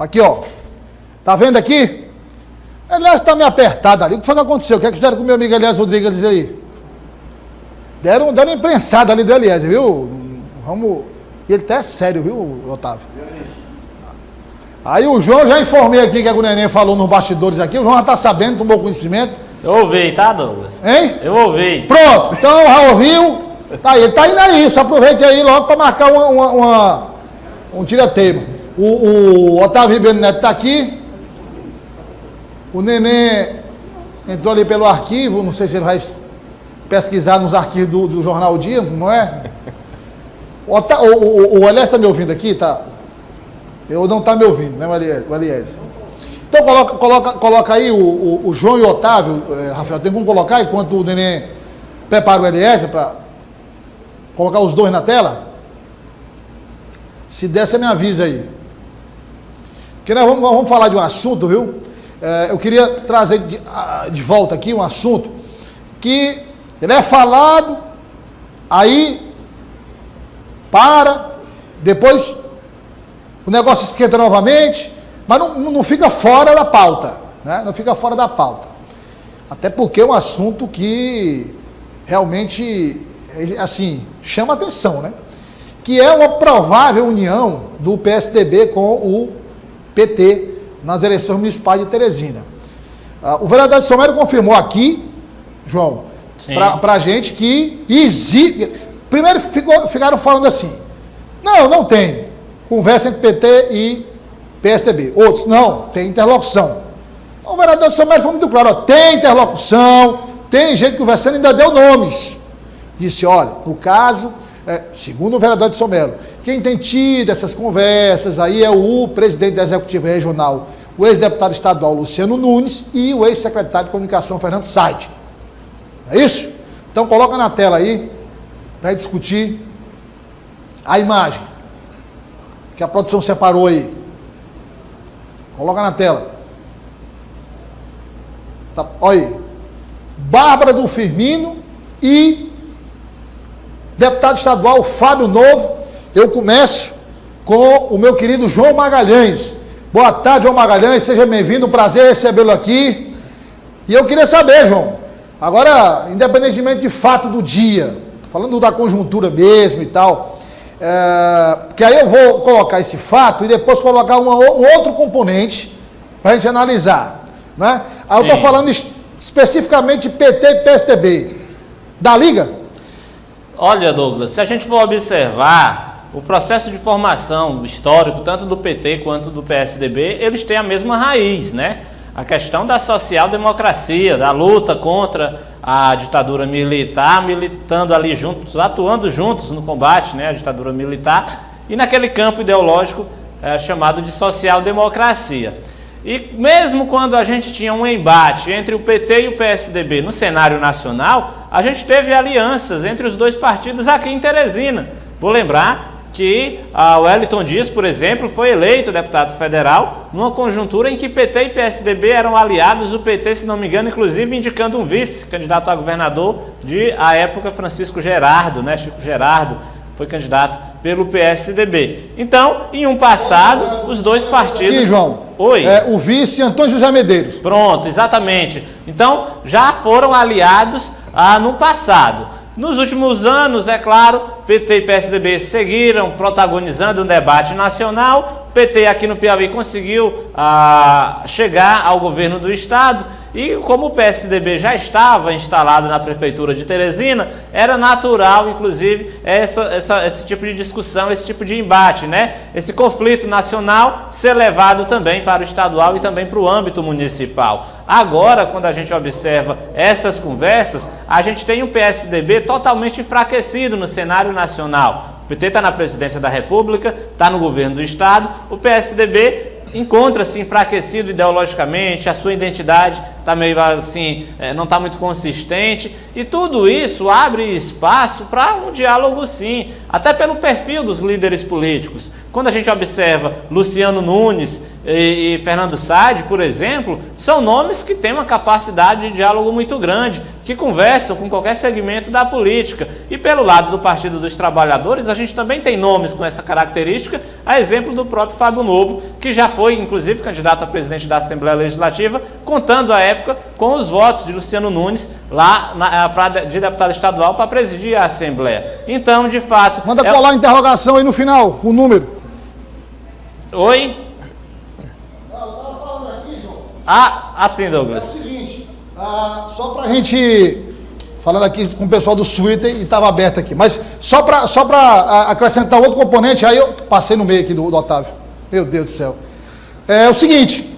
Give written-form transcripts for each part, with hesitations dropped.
Aqui, ó. Tá vendo aqui? Elias tá meio apertado ali. O que foi que aconteceu? O que é que fizeram com o meu amigo Elias Rodrigues aí? Deram uma imprensada ali do Elias, viu? Vamos... Ele até é sério, viu, Otávio? Aí o João, já informei aqui que o Neném falou nos bastidores aqui. O João já tá sabendo, tomou conhecimento. Eu ouvi, tá, Douglas? Hein? Eu ouvi. Pronto, então já ouviu. Tá aí, ele tá indo aí. Só aproveite aí logo para marcar um tira-teima. O Otávio Ribeiro Neto tá aqui. O Neném entrou ali pelo arquivo. Não sei se ele vai pesquisar nos arquivos do Jornal Dia, não é? O Elias tá me ouvindo aqui? Tá? Eu não tá me ouvindo, né, o Elias? Então coloca aí o João e o Otávio, Rafael, tem como colocar enquanto o Neném prepara o Elias para colocar os dois na tela? Se der, você me avisa aí. Porque nós vamos falar de um assunto, viu? Eu queria trazer de volta aqui um assunto que ele é falado, aí depois o negócio esquenta novamente, mas não fica fora da pauta, né? Não fica fora da pauta. Até porque é um assunto que realmente, assim, chama atenção, né? Que é uma provável união do PSDB com o PT nas eleições municipais de Teresina. O vereador de Somero confirmou aqui, João, para a gente que existe... Primeiro ficaram falando assim, não tem conversa entre PT e PSDB. Outros, não, tem interlocução. O vereador de Somero foi muito claro, ó, tem interlocução, tem gente conversando, ainda deu nomes. Disse, olha, no caso, segundo o vereador de Somero, quem tem tido essas conversas aí é o presidente da Executiva Regional, o ex-deputado estadual Luciano Nunes e o ex-secretário de Comunicação Fernando Said. É isso? Então coloca na tela aí, para discutir a imagem que a produção separou aí. Coloca na tela. Tá, olha aí. Bárbara do Firmino e deputado estadual Fábio Novo. Eu começo com o meu querido João Magalhães. Boa tarde, João Magalhães, seja bem-vindo, prazer recebê-lo aqui. E eu queria saber, João, agora, independentemente de fato do dia, falando da conjuntura mesmo e tal, que aí eu vou colocar esse fato e depois colocar um outro componente para a gente analisar, né? Aí eu estou falando especificamente de PT e PSDB. Da Liga? Olha, Douglas, se a gente for observar o processo de formação histórico, tanto do PT quanto do PSDB, eles têm a mesma raiz, né? A questão da social-democracia, da luta contra a ditadura militar, militando ali juntos, atuando juntos no combate, né, à ditadura militar, e naquele campo ideológico chamado de social-democracia. E mesmo quando a gente tinha um embate entre o PT e o PSDB no cenário nacional, a gente teve alianças entre os dois partidos aqui em Teresina. Vou lembrar que o Wellington Dias, por exemplo, foi eleito deputado federal numa conjuntura em que PT e PSDB eram aliados, o PT, se não me engano, inclusive indicando um vice-candidato a governador à época, Francisco Gerardo, né? Chico Gerardo foi candidato pelo PSDB. Então, em um passado, os dois partidos... Aqui, João. Oi. O vice Antônio José Medeiros. Pronto, exatamente. Então, já foram aliados no passado. Nos últimos anos, é claro, PT e PSDB seguiram protagonizando um debate nacional. O PT aqui no Piauí conseguiu chegar ao governo do estado e como o PSDB já estava instalado na prefeitura de Teresina, era natural, inclusive, esse tipo de discussão, esse tipo de embate, né? Esse conflito nacional ser levado também para o estadual e também para o âmbito municipal. Agora, quando a gente observa essas conversas, a gente tem um PSDB totalmente enfraquecido no cenário nacional. O PT está na presidência da República, está no governo do estado, o PSDB encontra-se enfraquecido ideologicamente, a sua identidade tá meio assim, não está muito consistente, e tudo isso abre espaço para um diálogo sim, até pelo perfil dos líderes políticos. Quando a gente observa Luciano Nunes e Fernando Said, por exemplo, são nomes que têm uma capacidade de diálogo muito grande, que conversam com qualquer segmento da política. E pelo lado do Partido dos Trabalhadores, a gente também tem nomes com essa característica, a exemplo do próprio Fábio Novo, que já foi, inclusive, candidato a presidente da Assembleia Legislativa, contando à época com os votos de Luciano Nunes, lá de deputado estadual, para presidir a Assembleia. Então, de fato... Manda colar a interrogação aí no final, com o número. Oi? Estava falando aqui, João. Assim, Douglas. É o seguinte, só para a gente, falando aqui com o pessoal do Twitter, e estava aberto aqui, mas só para acrescentar outro componente, aí eu passei no meio aqui do Otávio. Meu Deus do céu. É o seguinte,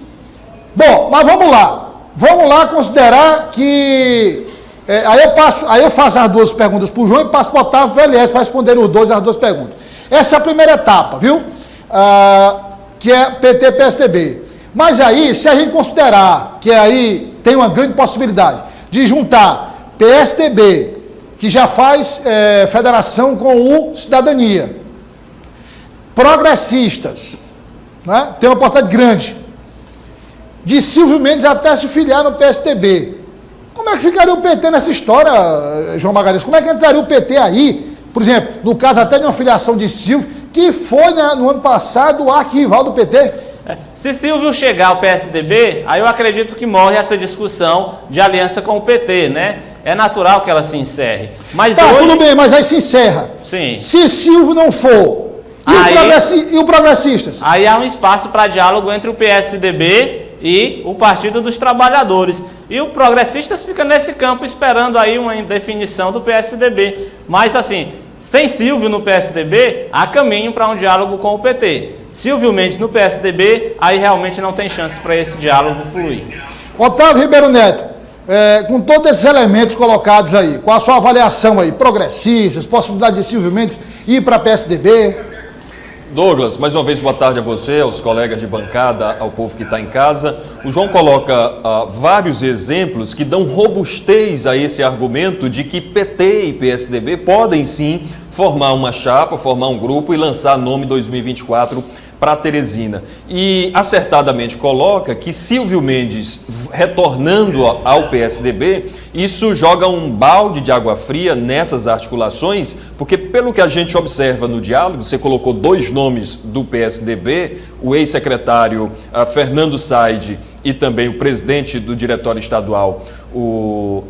bom, mas vamos lá considerar que, aí eu faço as duas perguntas para o João e passo para o Otávio e para o Elias para responder as duas perguntas. Essa é a primeira etapa, viu? Que é PT e PSDB. Mas aí, se a gente considerar que aí tem uma grande possibilidade de juntar PSDB, que já faz federação com o Cidadania, progressistas, né? Tem uma oportunidade grande, de Silvio Mendes até se filiar no PSDB. Como é que ficaria o PT nessa história, João Magalhães? Como é que entraria o PT aí? Por exemplo, no caso até de uma filiação de Silvio, que foi no ano passado o arquirrival do PT. Se Silvio chegar ao PSDB, aí eu acredito que morre essa discussão de aliança com o PT, né? É natural que ela se encerre. Mas tá, hoje... tudo bem, mas aí se encerra. Sim. Se Silvio não for, e o Progressistas? Aí há um espaço para diálogo entre o PSDB e o Partido dos Trabalhadores. E o Progressistas fica nesse campo esperando aí uma definição do PSDB. Mas assim, sem Silvio no PSDB, há caminho para um diálogo com o PT. Silvio Mendes no PSDB, aí realmente não tem chance para esse diálogo fluir. Otávio Ribeiro Neto, com todos esses elementos colocados aí, qual a sua avaliação aí? Progressistas, possibilidade de Silvio Mendes ir para PSDB? Douglas, mais uma vez boa tarde a você, aos colegas de bancada, ao povo que está em casa. O João coloca vários exemplos que dão robustez a esse argumento de que PT e PSDB podem sim formar uma chapa, formar um grupo e lançar nome 2024 para Teresina. E acertadamente coloca que Silvio Mendes retornando ao PSDB, isso joga um balde de água fria nessas articulações, porque pelo que a gente observa no diálogo, você colocou dois nomes do PSDB, o ex-secretário Fernando Said e também o presidente do diretório estadual, o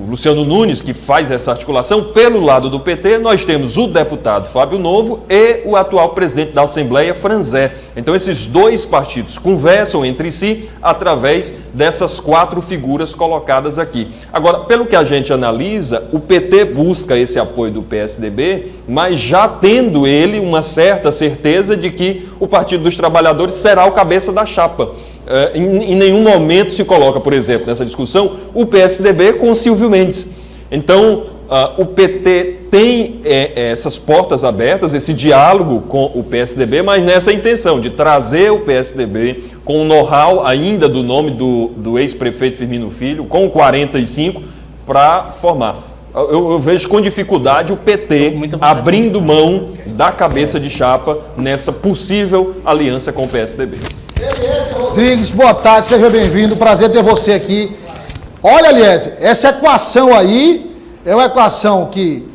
Luciano Nunes, que faz essa articulação. Pelo lado do PT, nós temos o deputado Fábio Novo e o atual presidente da Assembleia, Franzé. Então, esses dois partidos conversam entre si através dessas quatro figuras colocadas aqui. Agora, pelo que a gente analisa, o PT busca esse apoio do PSDB, mas já tendo ele uma certa certeza de que o Partido dos Trabalhadores será o cabeça da chapa. Em nenhum momento se coloca, por exemplo, nessa discussão, o PSDB com o Silvio Mendes. Então, o PT tem essas portas abertas, esse diálogo com o PSDB, mas nessa intenção de trazer o PSDB com o know-how ainda do nome do ex-prefeito Firmino Filho, com 45, para formar. Eu vejo com dificuldade o PT abrindo mão da cabeça de chapa nessa possível aliança com o PSDB. Rodrigues, boa tarde, seja bem-vindo, prazer ter você aqui. Olha, Elias, essa equação aí é uma equação que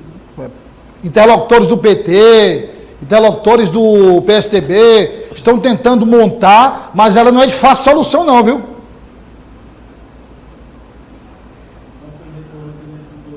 interlocutores do PT, interlocutores do PSDB estão tentando montar, mas ela não é de fácil solução não, viu?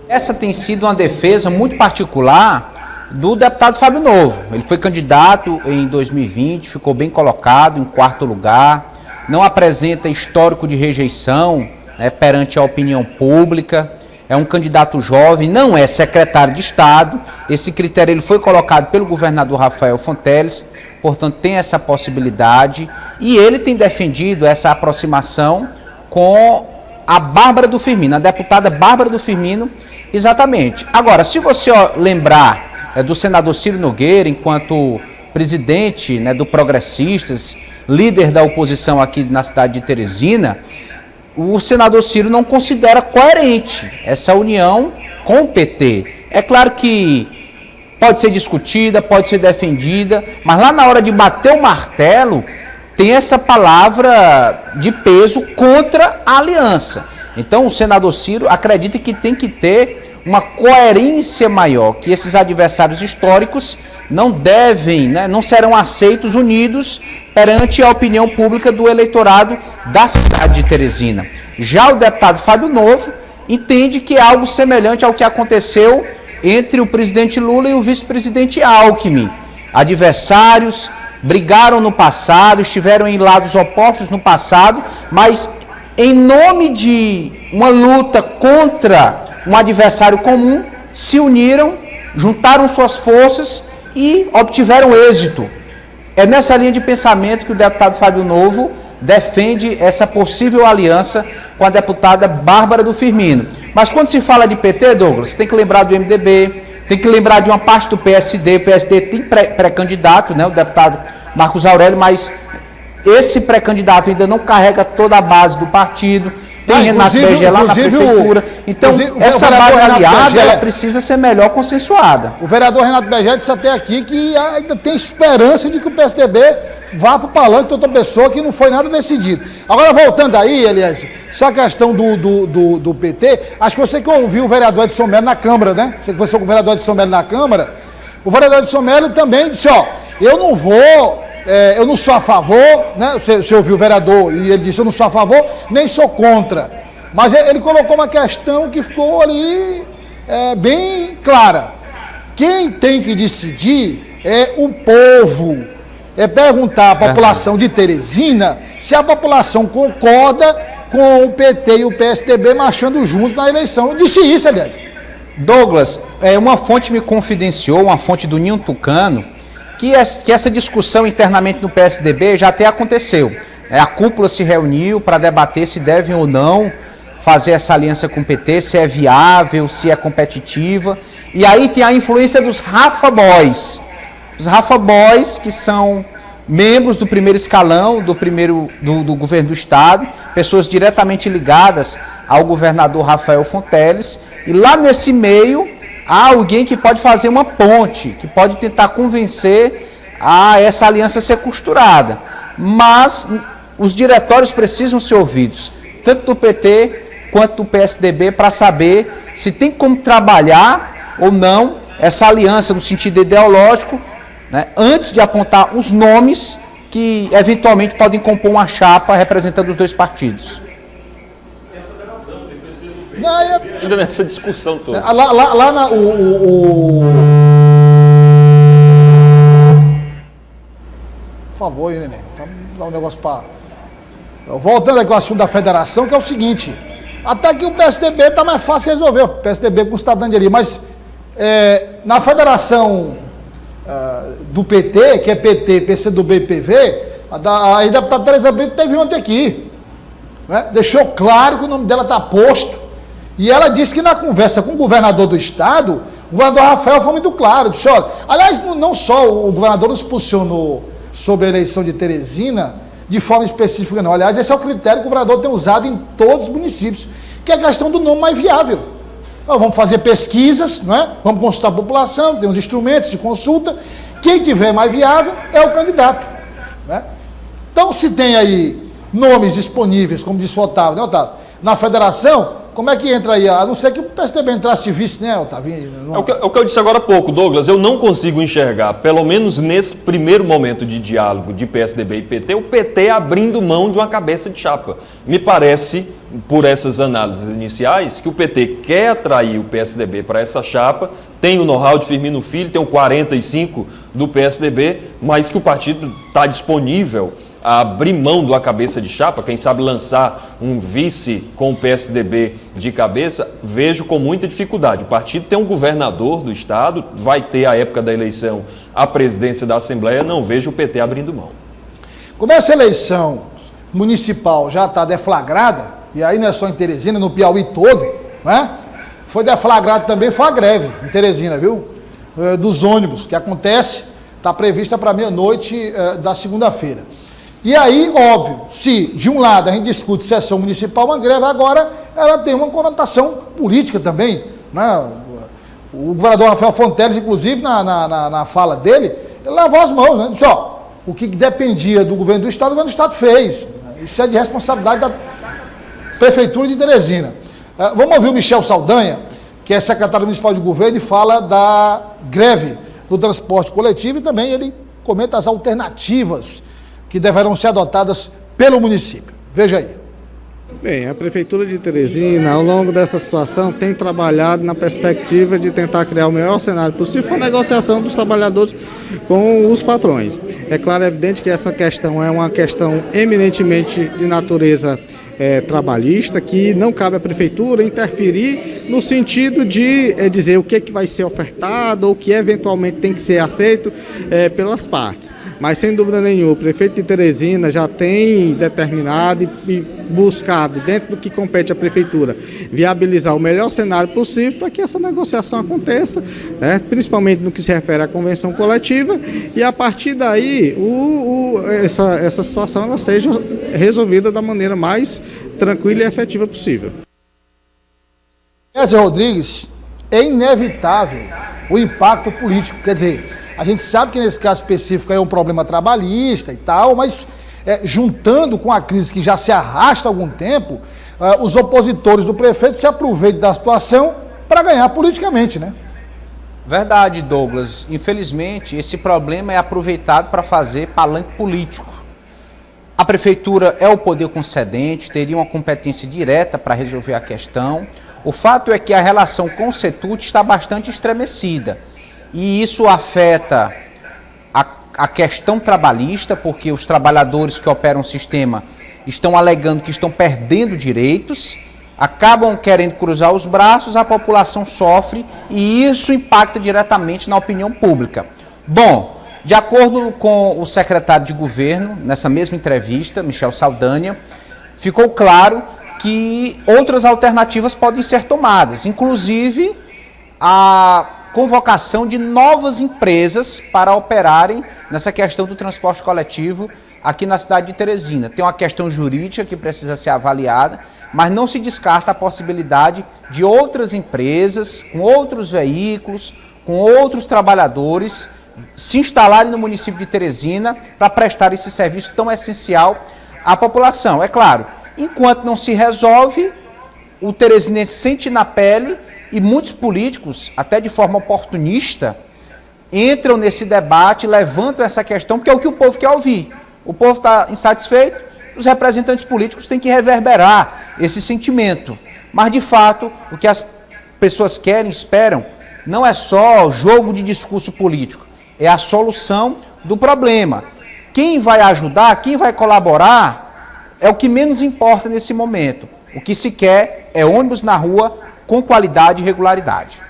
Essa tem sido uma defesa muito particular do deputado Fábio Novo. Ele foi candidato em 2020, ficou bem colocado, em 4º lugar, não apresenta histórico de rejeição, né, perante a opinião pública, é um candidato jovem, não é secretário de Estado, esse critério ele foi colocado pelo governador Rafael Fonteles, portanto tem essa possibilidade, e ele tem defendido essa aproximação com a Bárbara do Firmino, a deputada Bárbara do Firmino, exatamente. Agora, se você lembrar do senador Ciro Nogueira, enquanto presidente, né, do Progressistas, líder da oposição aqui na cidade de Teresina, o senador Ciro não considera coerente essa união com o PT. É claro que pode ser discutida, pode ser defendida, mas lá na hora de bater o martelo, tem essa palavra de peso contra a aliança. Então o senador Ciro acredita que tem que ter uma coerência maior, que esses adversários históricos não devem, não serão aceitos unidos perante a opinião pública do eleitorado da cidade de Teresina. Já o deputado Fábio Novo entende que é algo semelhante ao que aconteceu entre o presidente Lula e o vice-presidente Alckmin. Adversários, brigaram no passado, estiveram em lados opostos no passado, mas em nome de uma luta contra um adversário comum, se uniram, juntaram suas forças e obtiveram êxito. É nessa linha de pensamento que o deputado Fábio Novo defende essa possível aliança com a deputada Bárbara do Firmino. Mas quando se fala de PT, Douglas, tem que lembrar do MDB, tem que lembrar de uma parte do PSD. O PSD tem pré-candidato, o deputado Marcos Aurélio, mas esse pré-candidato ainda não carrega toda a base do partido. Tem Renato Berger lá na prefeitura. Então, essa base aliada ela precisa ser melhor consensuada. O vereador Renato Berger disse até aqui que ainda tem esperança de que o PSDB vá para o palanque de outra pessoa, que não foi nada decidido. Agora, voltando aí, Elias, só a questão do PT, acho que você que ouviu o vereador Edson Melo na Câmara, né? Você conversou com o vereador Edson Melo na Câmara. O vereador Edson Melo também disse, eu não sou a favor, né? Você ouviu o vereador e ele disse, eu não sou a favor, nem sou contra. Mas ele colocou uma questão que ficou ali bem clara. Quem tem que decidir é o povo. É perguntar à população de Teresina se a população concorda com o PT e o PSDB marchando juntos na eleição. Eu disse isso, aliás. Douglas, uma fonte me confidenciou, uma fonte do Ninho Tucano, que essa discussão internamente no PSDB já até aconteceu. A cúpula se reuniu para debater se devem ou não fazer essa aliança com o PT, se é viável, se é competitiva. E aí tem a influência dos Rafa Boys. Os Rafa Boys, que são membros do primeiro escalão do governo do estado, pessoas diretamente ligadas ao governador Rafael Fonteles. E lá nesse meio há alguém que pode fazer uma ponte, que pode tentar convencer a essa aliança ser costurada. Mas os diretórios precisam ser ouvidos, tanto do PT quanto do PSDB, para saber se tem como trabalhar ou não essa aliança no sentido ideológico, antes de apontar os nomes que eventualmente podem compor uma chapa representando os dois partidos. Ainda nessa discussão toda. Por favor, neném. Dá um negócio para... Voltando aqui ao assunto da federação, que é o seguinte. Até que o PSDB está mais fácil de resolver. O PSDB com o cidadão de ali. Mas na federação do PT, que é PT, PCdoB e PV, a deputada Tereza Brito teve ontem aqui. Deixou claro que o nome dela está posto. E ela disse que na conversa com o governador do estado, o governador Rafael foi muito claro. Disse, olha, aliás, não só o governador nos posicionou sobre a eleição de Teresina de forma específica, não. Aliás, esse é o critério que o governador tem usado em todos os municípios, que é a questão do nome mais viável. Vamos fazer pesquisas, vamos consultar a população, tem uns instrumentos de consulta. Quem tiver mais viável é o candidato. Então, se tem aí nomes disponíveis, como disse o Otávio, Otávio? Na federação, como é que entra aí? A não ser que o PSDB entrasse de vice, Otávio? É o que eu disse agora há pouco, Douglas. Eu não consigo enxergar, pelo menos nesse primeiro momento de diálogo de PSDB e PT, o PT abrindo mão de uma cabeça de chapa. Me parece, por essas análises iniciais, que o PT quer atrair o PSDB para essa chapa, tem o know-how de Firmino Filho, tem o 45 do PSDB, mas que o partido está disponível a abrir mão da cabeça de chapa, quem sabe lançar um vice com o PSDB de cabeça, vejo com muita dificuldade. O partido tem um governador do estado, vai ter a época da eleição a presidência da Assembleia, não vejo o PT abrindo mão. Como essa eleição municipal já está deflagrada, e aí não é só em Teresina, no Piauí todo, foi deflagrado também, foi a greve em Teresina, viu? Dos ônibus, que acontece, está prevista para meia-noite da segunda-feira. E aí, óbvio, se de um lado a gente discute sessão municipal, uma greve, agora ela tem uma conotação política também, né? O governador Rafael Fonteles, inclusive, na fala dele, ele lavou as mãos, né? Disse, ó, o que dependia do governo do Estado, o governo do Estado fez. Isso é de responsabilidade da Prefeitura de Teresina. Vamos ouvir o Michel Saldanha, que é secretário municipal de governo, e fala da greve do transporte coletivo, e também ele comenta as alternativas que deverão ser adotadas pelo município. Veja aí. Bem, a Prefeitura de Teresina, ao longo dessa situação, tem trabalhado na perspectiva de tentar criar o melhor cenário possível para a negociação dos trabalhadores com os patrões. É claro, é evidente que essa questão é uma questão eminentemente de natureza trabalhista, que não cabe à Prefeitura interferir no sentido de dizer o que vai ser ofertado ou o que eventualmente tem que ser aceito pelas partes. Mas, sem dúvida nenhuma, o prefeito de Teresina já tem determinado e buscado, dentro do que compete à Prefeitura, viabilizar o melhor cenário possível para que essa negociação aconteça, né, principalmente no que se refere à convenção coletiva, e a partir daí essa situação ela seja resolvida da maneira mais tranquila e efetiva possível. Kézia Rodrigues, é inevitável o impacto político, quer dizer, a gente sabe que nesse caso específico é um problema trabalhista e tal, mas juntando com a crise que já se arrasta há algum tempo, os opositores do prefeito se aproveitam da situação para ganhar politicamente, né? Verdade, Douglas. Infelizmente, esse problema é aproveitado para fazer palanque político. A Prefeitura é o poder concedente, teria uma competência direta para resolver a questão. O fato é que a relação com o CETUT está bastante estremecida. E isso afeta a questão trabalhista, porque os trabalhadores que operam o sistema estão alegando que estão perdendo direitos, acabam querendo cruzar os braços, a população sofre e isso impacta diretamente na opinião pública. Bom, de acordo com o secretário de governo, nessa mesma entrevista, Michel Saldanha, ficou claro que outras alternativas podem ser tomadas, inclusive a convocação de novas empresas para operarem nessa questão do transporte coletivo aqui na cidade de Teresina. Tem uma questão jurídica que precisa ser avaliada, mas não se descarta a possibilidade de outras empresas, com outros veículos, com outros trabalhadores, se instalarem no município de Teresina para prestar esse serviço tão essencial à população. É claro, enquanto não se resolve, o teresinense sente na pele e muitos políticos, até de forma oportunista, entram nesse debate, levantam essa questão, porque é o que o povo quer ouvir. O povo está insatisfeito, os representantes políticos têm que reverberar esse sentimento. Mas, de fato, o que as pessoas querem, esperam, não é só jogo de discurso político, é a solução do problema. Quem vai ajudar, quem vai colaborar, é o que menos importa nesse momento. O que se quer é ônibus na rua com qualidade e regularidade.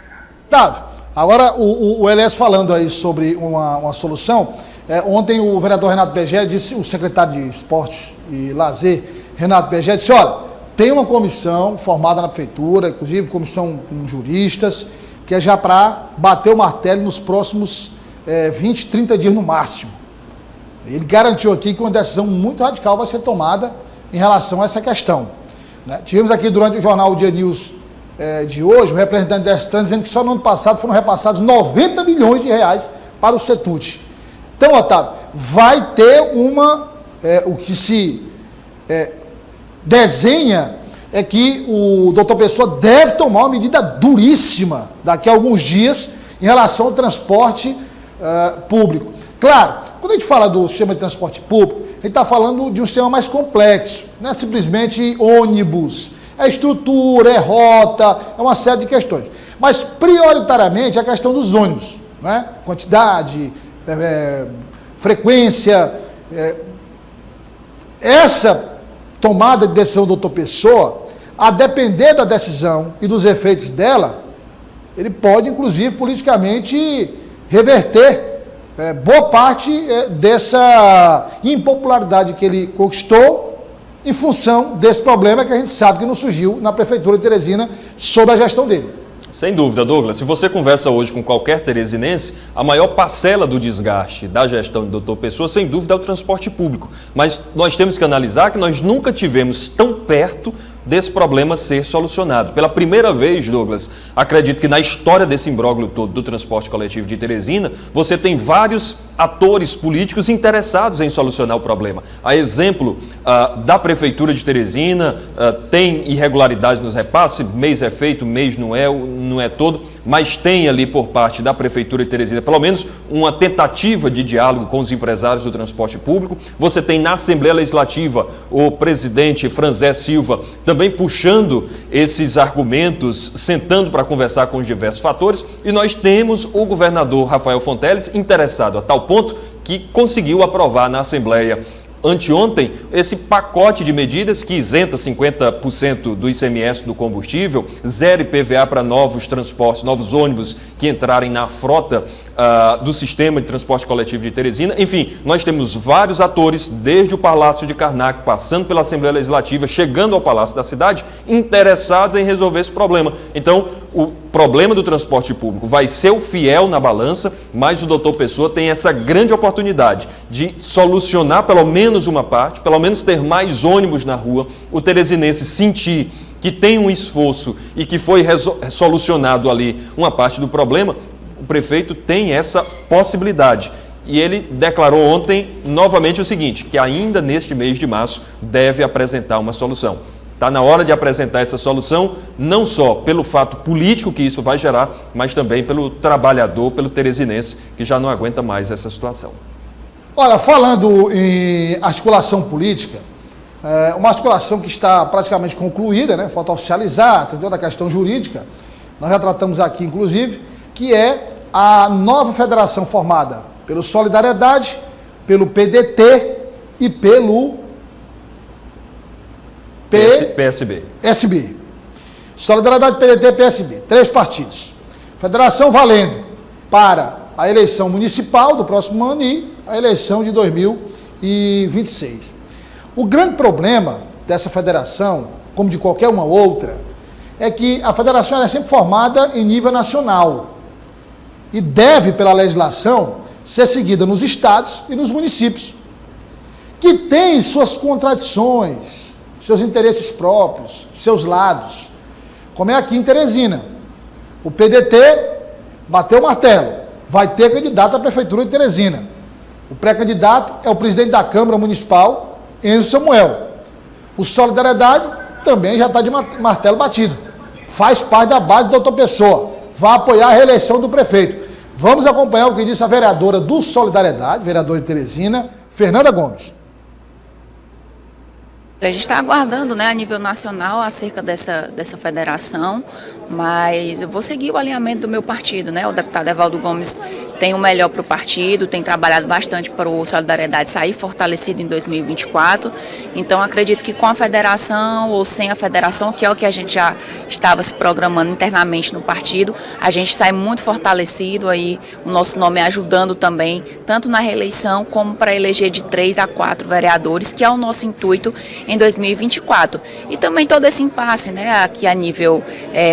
Otávio, agora o Elias falando aí sobre uma solução, ontem o vereador Renato Begé disse, o secretário de Esportes e Lazer, Renato Begé, disse, olha, tem uma comissão formada na prefeitura, inclusive comissão com juristas, que é já para bater o martelo nos próximos 20, 30 dias no máximo. Ele garantiu aqui que uma decisão muito radical vai ser tomada em relação a essa questão. Né? Tivemos aqui durante o jornal O Dia News de hoje, o representante da Estran dizendo que só no ano passado foram repassados 90 milhões de reais para o CETUT. Então, Otávio, vai ter o que se desenha é que o doutor Pessoa deve tomar uma medida duríssima daqui a alguns dias em relação ao transporte público. Claro, quando a gente fala do sistema de transporte público, a gente está falando de um sistema mais complexo, não é simplesmente ônibus, é estrutura, é rota, é uma série de questões. Mas, prioritariamente, é a questão dos ônibus, né? Quantidade, frequência. Essa tomada de decisão do doutor Pessoa, a depender da decisão e dos efeitos dela, ele pode, inclusive, politicamente reverter boa parte dessa impopularidade que ele conquistou em função desse problema que a gente sabe que não surgiu na Prefeitura de Teresina sob a gestão dele. Sem dúvida, Douglas. Se você conversa hoje com qualquer teresinense, a maior parcela do desgaste da gestão do Dr. Pessoa, sem dúvida, é o transporte público. Mas nós temos que analisar que nós nunca tivemos tão perto desse problema ser solucionado. Pela primeira vez, Douglas, acredito que na história desse imbróglio todo do transporte coletivo de Teresina, você tem vários atores políticos interessados em solucionar o problema. A exemplo da Prefeitura de Teresina, tem irregularidades nos repasses, mês é feito, mês não é todo, mas tem ali por parte da Prefeitura de Teresina pelo menos uma tentativa de diálogo com os empresários do transporte público. Você tem na Assembleia Legislativa o presidente Franzé Silva também puxando esses argumentos, sentando para conversar com os diversos fatores, e nós temos o governador Rafael Fonteles interessado a tal ponto que conseguiu aprovar na Assembleia anteontem esse pacote de medidas que isenta 50% do ICMS do combustível, zero IPVA para novos transportes, novos ônibus que entrarem na frota do sistema de transporte coletivo de Teresina. Enfim, nós temos vários atores, desde o Palácio de Karnak, passando pela Assembleia Legislativa, chegando ao Palácio da Cidade, interessados em resolver esse problema. Então, o problema do transporte público vai ser o fiel na balança, mas o doutor Pessoa tem essa grande oportunidade de solucionar pelo menos uma parte, pelo menos ter mais ônibus na rua, o teresinense sentir que tem um esforço e que foi solucionado ali uma parte do problema. O prefeito tem essa possibilidade. E ele declarou ontem novamente o seguinte, que ainda neste mês de março deve apresentar uma solução. Está na hora de apresentar essa solução, não só pelo fato político que isso vai gerar, mas também pelo trabalhador, pelo teresinense, que já não aguenta mais essa situação. Olha, falando em articulação política, uma articulação que está praticamente concluída, né? Falta oficializar, tem toda a questão jurídica, nós já tratamos aqui, inclusive, que é a nova federação formada pelo Solidariedade, pelo PDT e pelo PSB. Solidariedade, PDT e PSB, 3 partidos. Federação valendo para a eleição municipal do próximo ano e a eleição de 2026. O grande problema dessa federação, como de qualquer uma outra, é que a federação é sempre formada em nível nacional e deve, pela legislação, ser seguida nos estados e nos municípios, que têm suas contradições, seus interesses próprios, seus lados, como é aqui em Teresina. O PDT bateu o martelo, vai ter candidato à Prefeitura de Teresina. O pré-candidato é o presidente da Câmara Municipal, Enzo Samuel. O Solidariedade também já está de martelo batido. Faz parte da base do Dr. Pessoa. Vai apoiar a reeleição do prefeito. Vamos acompanhar o que disse a vereadora do Solidariedade, vereadora de Teresina, Fernanda Gomes. A gente está aguardando, né, a nível nacional acerca dessa federação, mas eu vou seguir o alinhamento do meu partido, né? O deputado Evaldo Gomes tem o melhor para o partido, tem trabalhado bastante para o Solidariedade sair fortalecido em 2024, então acredito que com a federação ou sem a federação, que é o que a gente já estava se programando internamente no partido, a gente sai muito fortalecido aí, o nosso nome ajudando também, tanto na reeleição como para eleger de 3 a 4 vereadores, que é o nosso intuito em 2024. E também todo esse impasse, né, aqui a nível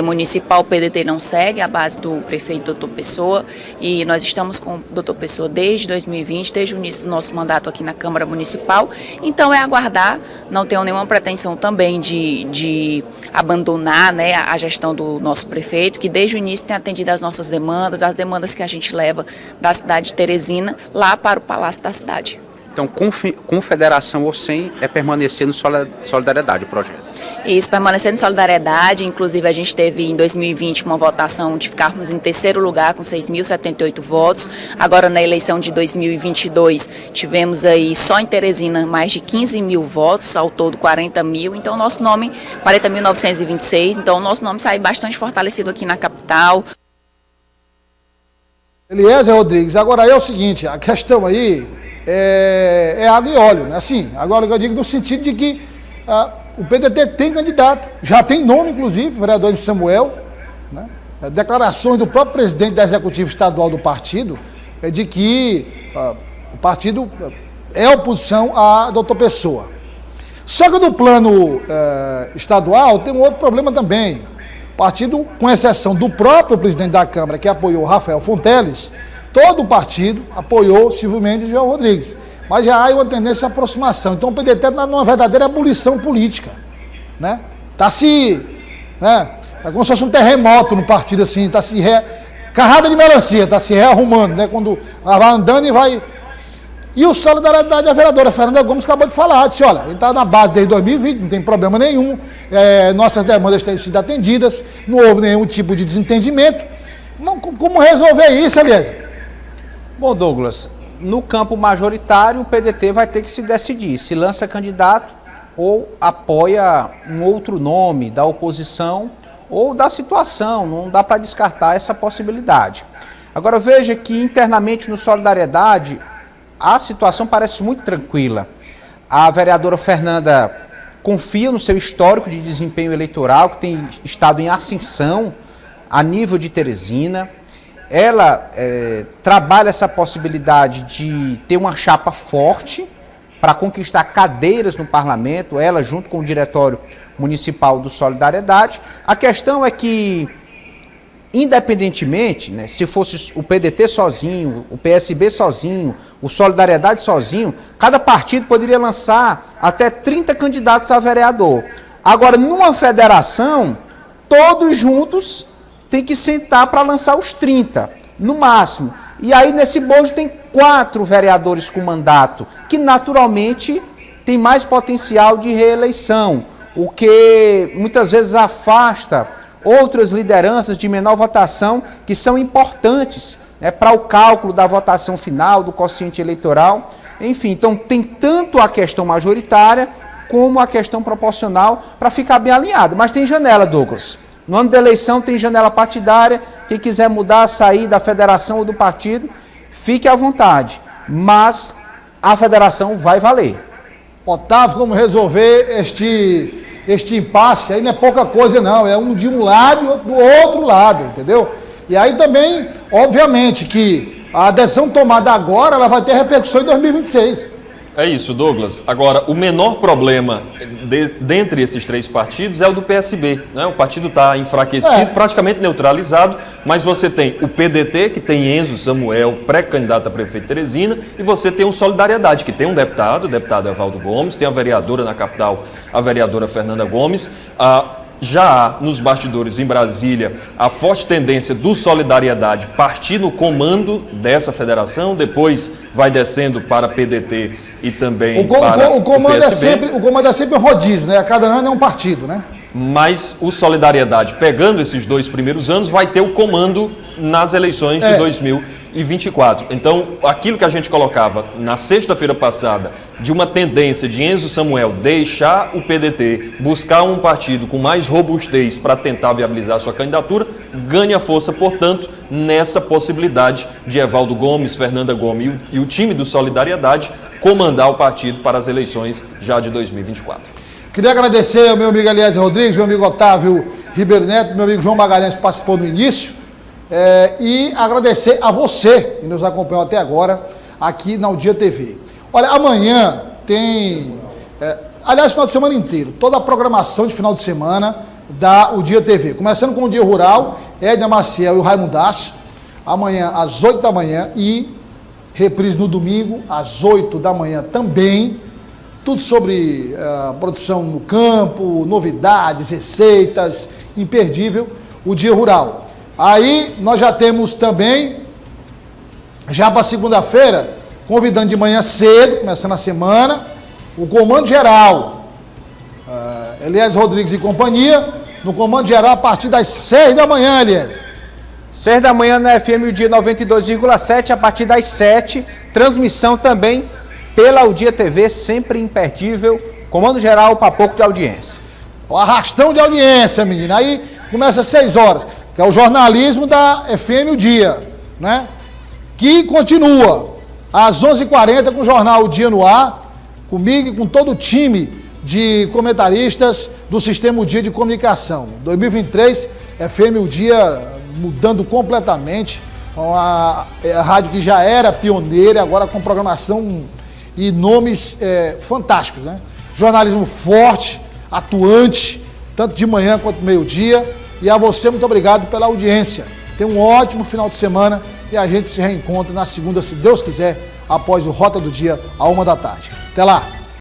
municipal, o PDT não segue a base do prefeito Dr. Pessoa, e nós estamos com o Dr. Pessoa desde 2020, desde o início do nosso mandato aqui na Câmara Municipal, então é aguardar, não tenho nenhuma pretensão também de abandonar, né, a gestão do nosso prefeito, que desde o início tem atendido as nossas demandas, as demandas que a gente leva da cidade de Teresina lá para o Palácio da Cidade. Então, com federação ou sem, é permanecer no Solidariedade o projeto? Isso, permanecer no Solidariedade. Inclusive, a gente teve em 2020 uma votação de ficarmos em 3º lugar com 6.078 votos. Agora, na eleição de 2022, tivemos aí só em Teresina mais de 15 mil votos, ao todo 40 mil. Então, o nosso nome, 40.926. Então, o nosso nome sai bastante fortalecido aqui na capital. Eliezer Rodrigues, agora aí é o seguinte, a questão aí é água e óleo, né? Assim, agora eu digo no sentido de que o PDT tem candidato, já tem nome, inclusive, o vereador Samuel, né? Declarações do próprio presidente da Executiva Estadual do partido, de que o partido é oposição a Dr. Pessoa. Só que no plano estadual tem um outro problema também. O partido, com exceção do próprio presidente da Câmara, que apoiou Rafael Fonteles, todo o partido apoiou Silvio Mendes e João Rodrigues. Mas já há uma tendência de aproximação. Então o PDT está numa verdadeira ebulição política, né? É como se fosse um terremoto no partido, assim, carrada de melancia, está se rearrumando, né? Quando vai andando e vai... E o Solidariedade, a vereadora Fernanda Gomes acabou de falar, disse, olha, ele está na base desde 2020, não tem problema nenhum, nossas demandas têm sido atendidas, não houve nenhum tipo de desentendimento. Como resolver isso, Eliezer? Bom, Douglas, no campo majoritário, o PDT vai ter que se decidir se lança candidato ou apoia um outro nome da oposição ou da situação, não dá para descartar essa possibilidade. Agora veja que internamente no Solidariedade a situação parece muito tranquila. A vereadora Fernanda confia no seu histórico de desempenho eleitoral, que tem estado em ascensão a nível de Teresina. Ela trabalha essa possibilidade de ter uma chapa forte para conquistar cadeiras no parlamento, ela junto com o Diretório Municipal do Solidariedade. A questão é que, independentemente, né, se fosse o PDT sozinho, o PSB sozinho, o Solidariedade sozinho, cada partido poderia lançar até 30 candidatos a vereador. Agora, numa federação, todos juntos têm que sentar para lançar os 30, no máximo. E aí, nesse bojo, tem 4 vereadores com mandato, que naturalmente tem mais potencial de reeleição, o que muitas vezes afasta outras lideranças de menor votação que são importantes, né, para o cálculo da votação final, do quociente eleitoral. Enfim, então tem tanto a questão majoritária como a questão proporcional para ficar bem alinhado. Mas tem janela, Douglas. No ano da eleição tem janela partidária. Quem quiser mudar, sair da federação ou do partido, fique à vontade. Mas a federação vai valer. Otávio, como resolver este impasse? Aí não é pouca coisa não, é um de um lado e outro do outro lado, entendeu? E aí também, obviamente, que a adesão tomada agora, ela vai ter repercussão em 2026. É isso, Douglas. Agora, o menor problema dentre esses 3 partidos é o do PSB, né? O partido está enfraquecido, praticamente neutralizado, mas você tem o PDT, que tem Enzo Samuel, pré-candidato a prefeito de Teresina, e você tem o Solidariedade, que tem um deputado, o deputado Evaldo Gomes, tem a vereadora na capital, a vereadora Fernanda Gomes. Já há nos bastidores em Brasília a forte tendência do Solidariedade partir no comando dessa federação, depois vai descendo para PDT e também para o PSB. O comando é sempre um rodízio, né? A cada ano é um partido, né? Mas o Solidariedade, pegando esses 2 primeiros anos, vai ter o comando nas eleições de 2024. Então, aquilo que a gente colocava na sexta-feira passada, de uma tendência de Enzo Samuel deixar o PDT, buscar um partido com mais robustez para tentar viabilizar sua candidatura, ganha força, portanto, nessa possibilidade de Evaldo Gomes, Fernanda Gomes e o time do Solidariedade comandar o partido para as eleições já de 2024. Queria agradecer ao meu amigo Eliezer Rodrigues, meu amigo Otávio Ribeiro Neto, meu amigo João Magalhães, que participou no início, e agradecer a você que nos acompanhou até agora aqui na Dia TV. Olha, amanhã tem, aliás, final de semana inteiro, toda a programação de final de semana da O Dia TV, começando com o Dia Rural, Edna Maciel e o Raimundaço, amanhã às 8 da manhã e reprise no domingo às 8 da manhã também. Tudo sobre produção no campo, novidades, receitas, imperdível, o Dia Rural. Aí nós já temos também, já para segunda-feira, convidando de manhã cedo, começando a semana, o Comando Geral, Eliezer Rodrigues e companhia, no Comando Geral a partir das 6 da manhã, Eliezer. 6 da manhã na FM, o dia 92,7, a partir das 7, transmissão também pela O Dia TV, sempre imperdível, Comando Geral para pouco de audiência. O arrastão de audiência, menina. Aí começa às 6 horas, que é o jornalismo da FM O Dia, né? Que continua às 11h40 com o jornal O Dia no Ar, comigo e com todo o time de comentaristas do Sistema O Dia de Comunicação. 2023, FM O Dia mudando completamente, a rádio que já era pioneira, agora com programação e nomes fantásticos, né? Jornalismo forte, atuante, tanto de manhã quanto meio-dia, E a você, muito obrigado pela audiência. Tenha um ótimo final de semana e a gente se reencontra na segunda, se Deus quiser, após o Rota do Dia, à 1 da tarde. Até lá!